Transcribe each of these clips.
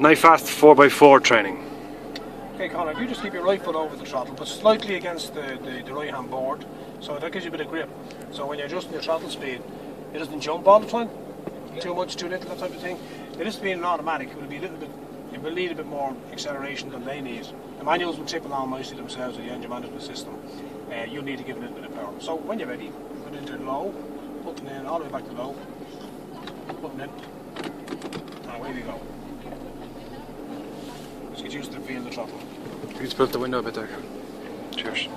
Nifast 4x4 training. Okay, Conor, if you just keep your right foot over the throttle, but slightly against the right hand board, so that gives you a bit of grip. So when you're adjusting your throttle speed, it doesn't jump all the time, too much, too little, that type of thing. It is being an automatic, it will be a little bit, it will need a bit more acceleration than they need. The manuals will tip along nicely themselves with the engine management system. You'll need to give it a little bit of power. So when you're ready, put it into low, button in, all the way back to low, button in, and away we go. Just get used to the feel of the throttle. You can split the window a bit there. Cheers.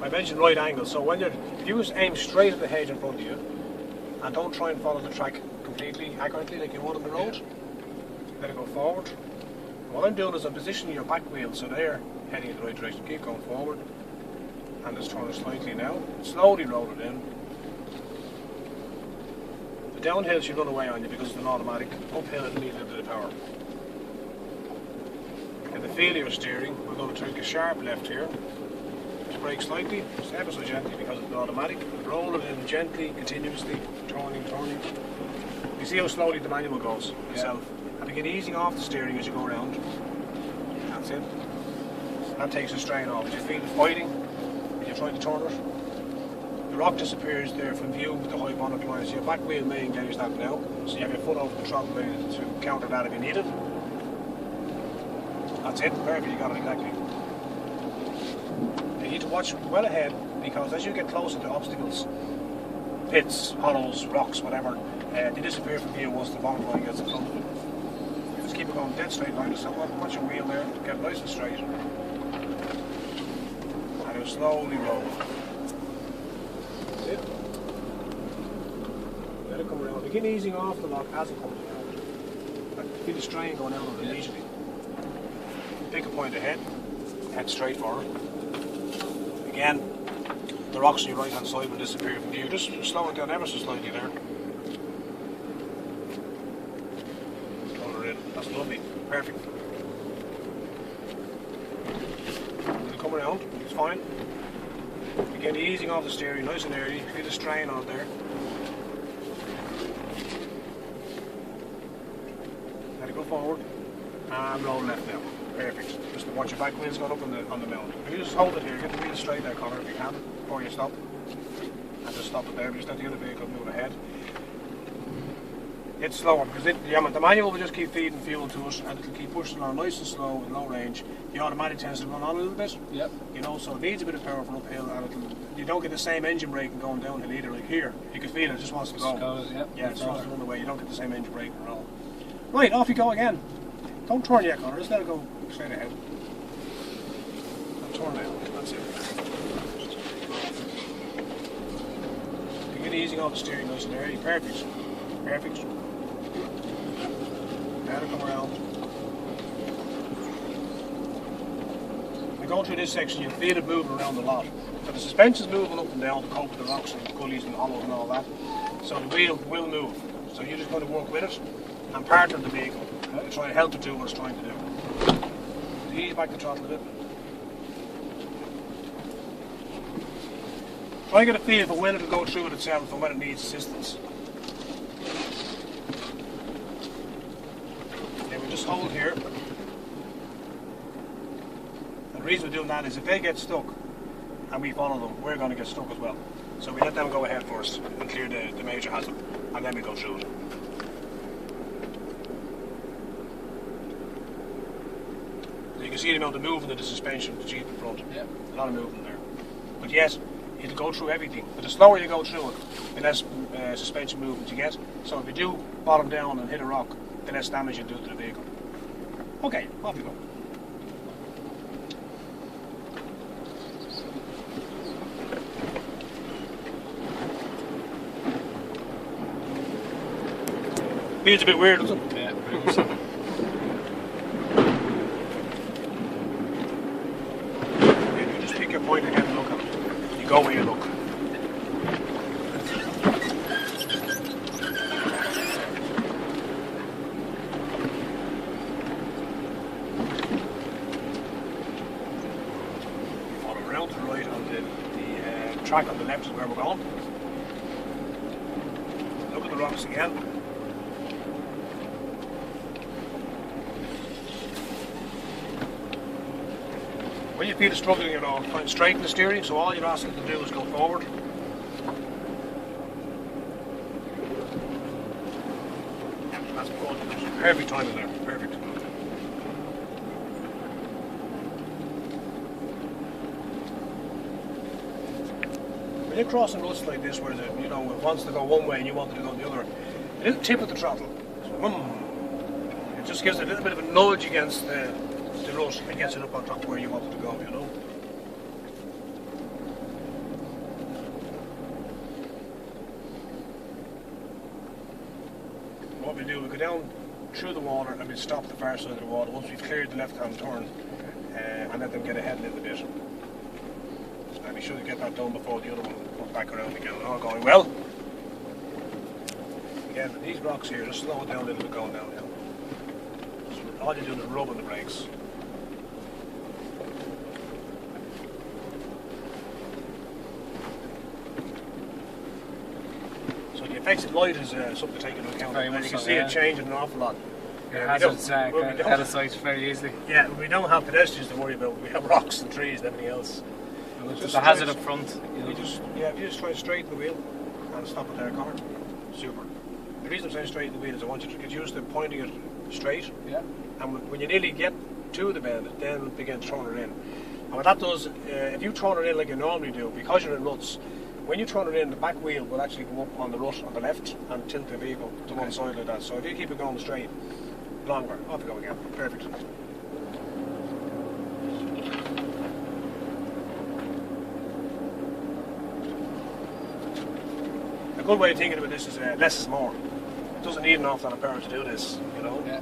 I mentioned right angle, so when if you just aim straight at the hedge in front of you and don't try and follow the track completely accurately like you would on the road, let it go forward. What I'm doing is I'm positioning your back wheel so they're heading in the right direction. Keep going forward and just turn it slightly now. Slowly roll it in. The downhill should run away on you because it's an automatic. Uphill it'll need a little bit of power. Get the feel of your steering. We're going to take a sharp left here. Brake slightly, just ever so gently because it's an automatic. Roll it in gently, continuously, turning. You see how slowly the manual goes itself. And begin easing off the steering as you go around. That's it. That takes the strain off. You feel it fighting when you're trying to turn it. The rock disappears there from view with the high bonnet lines. Your back wheel may engage that now. So you have your foot over the throttle ready to counter that if you need it. That's it. Perfect. You got it exactly. You need to watch well ahead because as you get closer to obstacles, pits, hollows, rocks, whatever, they disappear from view once the bonnet line gets in front of them. Just keep it going dead straight line. Just watch your wheel there, get nice and straight. And it'll slowly roll. That's it. Let it come around. Begin easing off the lock as it comes around. Like, feel the strain going out of it immediately. Pick a point ahead, head straight for it. Again, the rocks on your right hand side will disappear from view. Just slow it down ever so slightly there. Pull her in. That's lovely. Perfect. It'll come around. It's fine. Again, easing off the steering, nice and early. Feel the strain on it there. Let it go forward. And roll left now. Perfect. Just watch your back wheels going up on the mount. If you just hold it here, get the wheel straight there, Conor, if you can, before you stop. And just stop it there, just let the other vehicle move ahead. It's slower because the manual will just keep feeding fuel to it and it'll keep pushing on nice and slow in low range. The automatic tends to run on a little bit. Yep. You know, so it needs a bit of power for uphill and you don't get the same engine braking going downhill either. Like here, you can feel it just wants to go. Yeah, it just wants to run away. You don't get the same engine braking at all. Right, off you go again. Don't turn yet, Conor, just let it go straight ahead. And turn out, that's it. Begin easing off the steering nice and early. Perfect. Perfect. Now to come around. And going through this section, you'll feel it moving around a lot. So the suspension's moving up and down to cope with the rocks and the gullies and hollows and all that. So the wheel will move. So you're just going to work with it and partner the vehicle. To try and help it do what it's trying to do. Ease back the throttle a bit. Try and get a feel for when it'll go through it itself and when it needs assistance. Okay, we just hold here. And the reason we're doing that is if they get stuck and we follow them, we're going to get stuck as well. So we let them go ahead first and clear the major hazard, and then we go through it. You can see the amount of movement in the suspension of the Jeep in front. Yeah. A lot of movement there. But yes, it'll go through everything. But the slower you go through it, the less suspension movement you get. So if you do bottom down and hit a rock, the less damage you do to the vehicle. Okay, off you go. Feels a bit weird, doesn't it? Yeah. Point ahead and look at it. You go where you look. Follow around to the right on the track on the left is where we're going. the rocks again. When you feel the struggling, you know, try and straighten the steering, so all you're asking to do is go forward. Yeah, that's good. Perfect timing there, perfect. When you're crossing ruts like this, where you know it wants to go one way and you want it to go the other, a little tip of the throttle, it just gives it a little bit of a nudge against the rut and gets it up on top where you want it to go, you know. What we do, we go down through the water and we stop the far side of the water once we've cleared the left-hand turn and let them get ahead a little bit. And we should get that done before the other one comes back around again. All going well. Again, these rocks here, just slow it down a little bit going downhill. So all you're doing is rubbing the brakes. So the effects of light is something to take into account. Very You much can so, see yeah. it changing an awful lot. Hazards out of sight very easily. Yeah, we don't have pedestrians to worry about. We have rocks and trees and everything else. There's a hazard up front. You know. You just try to straighten the wheel and stop at their car. Super. The reason I'm saying straighten the wheel is I want you to get used to pointing it straight. Yeah. And when you nearly get to the bend, then begin throwing it in. And what that does, if you throw it in like you normally do, because you're in ruts, when you throw it in, the back wheel will actually go up on the rut on the left and tilt the vehicle to one side like that. So if you keep it going straight, longer, off you go again. Perfect. A good way of thinking about this is less is more. It doesn't need an awful lot of power to do this, you know. Yeah.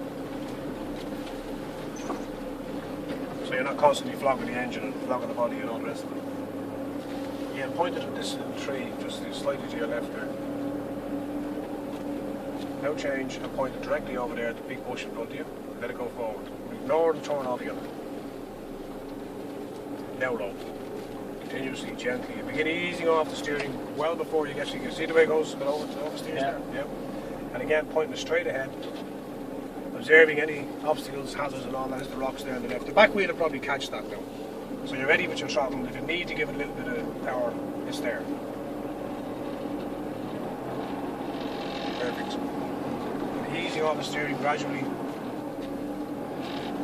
So you're not constantly flogging the engine and flogging the body and all the rest of it. Yeah, point it at this tree, just slightly to your left there. No change, and point it directly over there at the big bush in front of you. Let it go forward. Ignore the turn altogether. Now roll. Continuously, gently. You begin easing off the steering well before you get to. You see the way it goes over the steers there? Yeah. And again, pointing it straight ahead. Observing any obstacles, hazards and all that as the rocks there on the left. The back wheel will probably catch that now. So you're ready with your throttle. If you need to give it a little bit of power, it's there. Perfect. And easing off the steering gradually.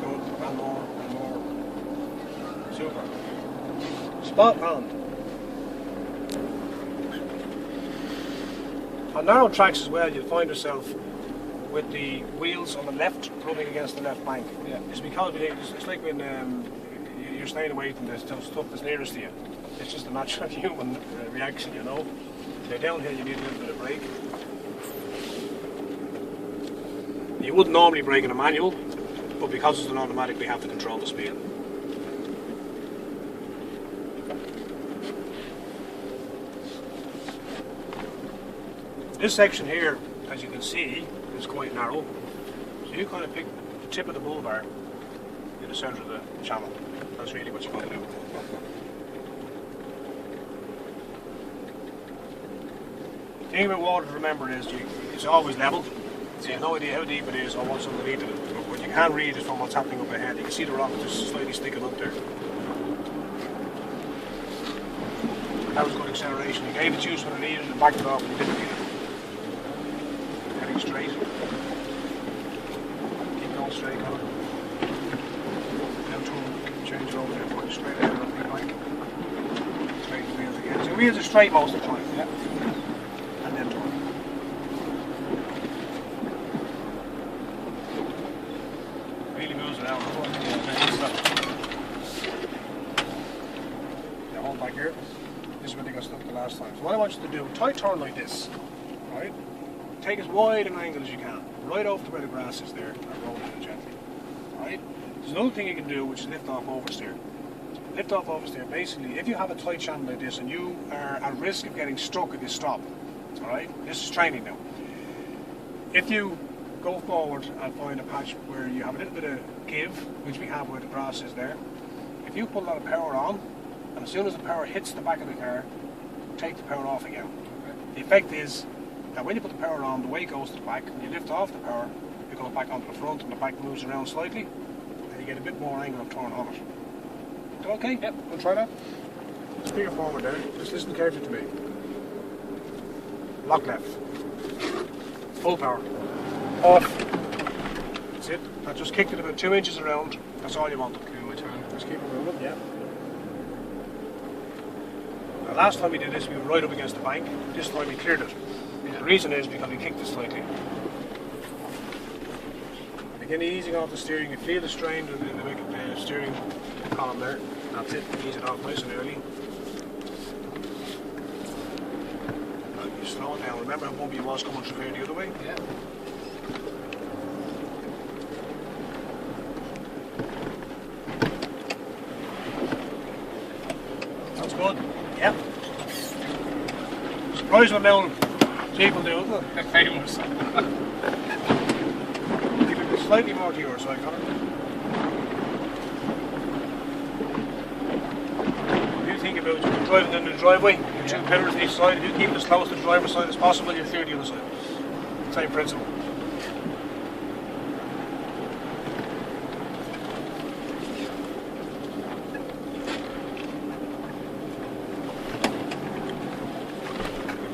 Good, and more, and more. Super. Spot on. On narrow tracks as well, you'll find yourself with the wheels on the left rubbing against the left bank. Yeah. It's because it's like when you're staying away from the stuff that's nearest to you. It's just a natural human reaction, you know. So downhill you need a little bit of brake. You wouldn't normally brake in a manual, but because it's an automatic we have to control the speed. This section here, as you can see, is quite narrow. So you kind of pick the tip of the bull bar in the centre of the channel. That's really what you want to do. The thing about water to remember is it's always level. So you have no idea how deep it is or what's underneath it. But what you can read is from what's happening up ahead. You can see the rock just slightly sticking up there. That was good acceleration. You gave it juice when it needed and backed it off when you didn't need it. Heading straight. Keep going straight, Colin. Now change it over there, point straight ahead on the back. Straight the wheels again. So the wheels are straight most of the time, yeah. And then turn. Really moves it out. Now hold back here. This is where they got stuck the last time. So what I want you to do, tight turn like this, right? Take as wide an angle as you can, right over to where the grass is there, and roll it gently, right? There's another thing you can do, which is lift off oversteer. Lift off oversteer, basically, if you have a tight channel like this and you are at risk of getting stuck at this stop, alright? This is training now. If you go forward and find a patch where you have a little bit of give, which we have where the grass is there, if you put a lot of power on, and as soon as the power hits the back of the car, take the power off again. The effect is Now when you put the power on, the weight goes to the back. When you lift off the power, it goes back onto the front and the back moves around slightly and you get a bit more angle of turn on it. Is that okay? Yep. We'll try that. Just bring it forward there. Just listen carefully to me. Lock left. Full power. Off. That's it. I just kicked it about 2 inches around. That's all you want. Okay, my turn. Just keep it moving, yeah. Now, last time we did this, we were right up against the bank. This time we cleared it. Yeah. The reason is because we kicked it slightly. Again, easing off the steering. You feel the strain in the steering column there. That's it. Ease it off nice and early. And you slow it down. Remember how bumpy it was coming through here the other way? Yeah. That's good. Yep. Surprising amount of people do, isn't it? Very much so. Keep it slightly more to your side, Connor. If you think about you driving down the driveway, your two pedals each side, if you keep it as close to the driver's side as possible, you're through the other side. Same principle.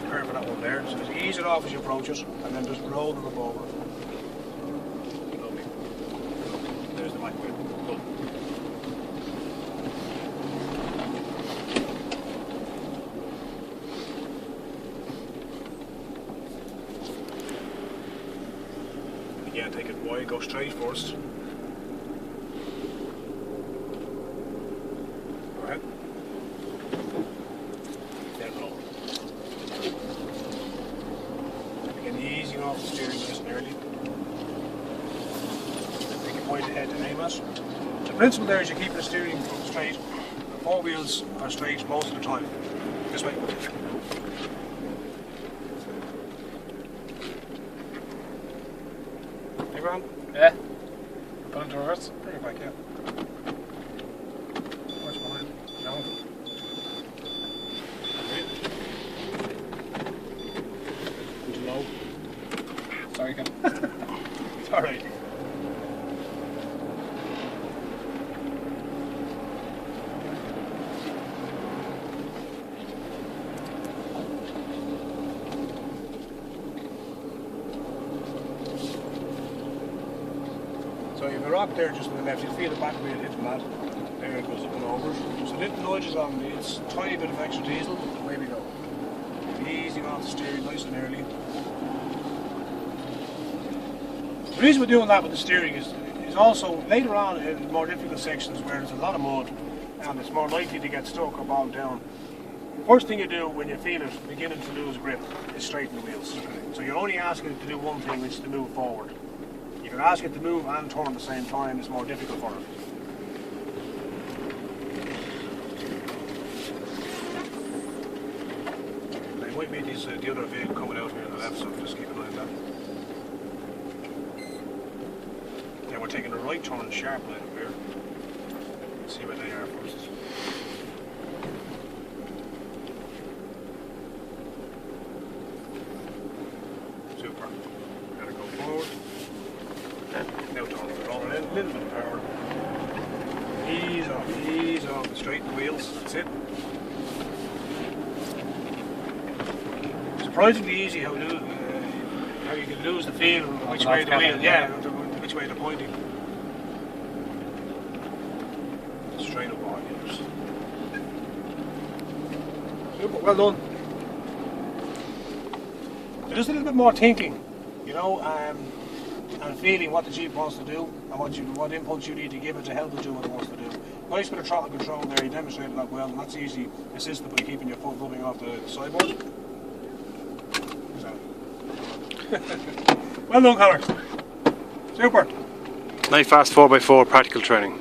For that one there, so just ease it off as you approach it, and then just roll it up over. Lovely. There's the mic. Good. Again, take it wide, go straight first. Go ahead. Then roll. Again, easing off the steering nice and early. Make it point ahead and aim at. The principle there is you keep the steering straight. The four wheels are straight most of the time. This way. You go on? Yeah. Put into reverse. Bring it back, yeah. Watch behind. Down. Into low. Sorry, Ken. It's alright. So if you're up there just on the left, you feel the back wheel hit the mat. There it goes up and over. So little nudges on me. It's a tiny bit of extra diesel. Away we go. Easing off the steering nice and early. The reason we're doing that with the steering is also later on in more difficult sections where there's a lot of mud and it's more likely to get stuck or bogged down. First thing you do when you feel it beginning to lose grip is straighten the wheels. So you're only asking it to do one thing, which is to move forward. If you're asking it to move and turn at the same time, it's more difficult for it. Now you might meet the other vehicle coming out here on the left, so just keep an eye on that. Now we're taking a right turn sharp line up here. Let's see where they are first. Super. Gotta go forward. Now turn it, roll it in, a little bit of power. Ease off, straighten the wheels, that's it. Surprisingly easy how you can lose the feel of which way the wheel, which way they're pointing. Straight up on you. Super, well done. Just a little bit more thinking, you know, and feeling what the Jeep wants to do and what inputs you need to give it to help it do what it wants to do. Nice bit of throttle control there, you demonstrated that well, and that's easy assisted by keeping your foot rubbing off the sideboard. Well done, Connor. Super. Nifast 4x4 practical training.